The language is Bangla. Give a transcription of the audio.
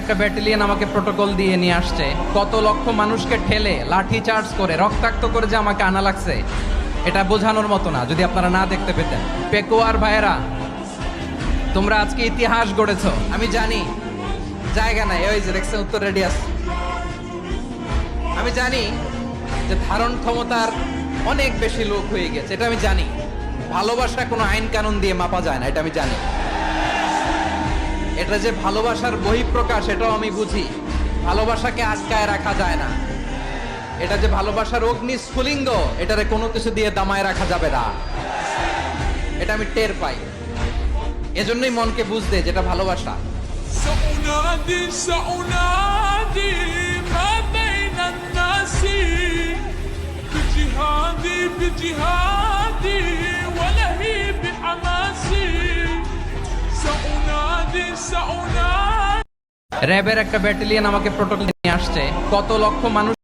একটা ব্যাটালিয়ন আমাকে প্রোটোকল দিয়ে নিয়ে আসছে, কত লক্ষ মানুষকে ঠেলে লাঠি চার্জ করে রক্তাক্ত করে যে আমাকে আনা লাগছে, এটা বোঝানোর মতো না যদি আপনারা না দেখতে পেতেন। পেকুয়ার ভাইয়েরা, তোমরা আজকে ইতিহাস গড়েছো। আমি জানি জায়গা নাই, ওই যে দেখছেন উত্তর রেডিয়াস। আমি জানি যে ধারণ ক্ষমতার অনেক বেশি লোক হয়ে গেছে, এটা আমি জানি। ভালোবাসা কোনো আইন কানুন দিয়ে মাপা যায় না, এটা আমি জানি। এটা যে ভালোবাসার বহিঃপ্রকাশ, এটাও আমি বুঝি। ভালোবাসাকে আটকায় রাখা যায় না। এটা যে ভালোবাসার অগ্নি স্ফুলিঙ্গ, এটারে কোনো কিছু দিয়ে দামায় রাখা যাবে না, এটা আমি টের পাই। এজন্যই মনকে বুঝতে যেটা ভালোবাসা। سأنادي سأنادي ما بين الناس بجهادي بجهادي ولهي بحماسي سأنادي سأنادي র্যাবের একটা ব্যাটালিয়ন আমাকে প্রোটোকল নিয়ে আসছে, কত লক্ষ মানুষ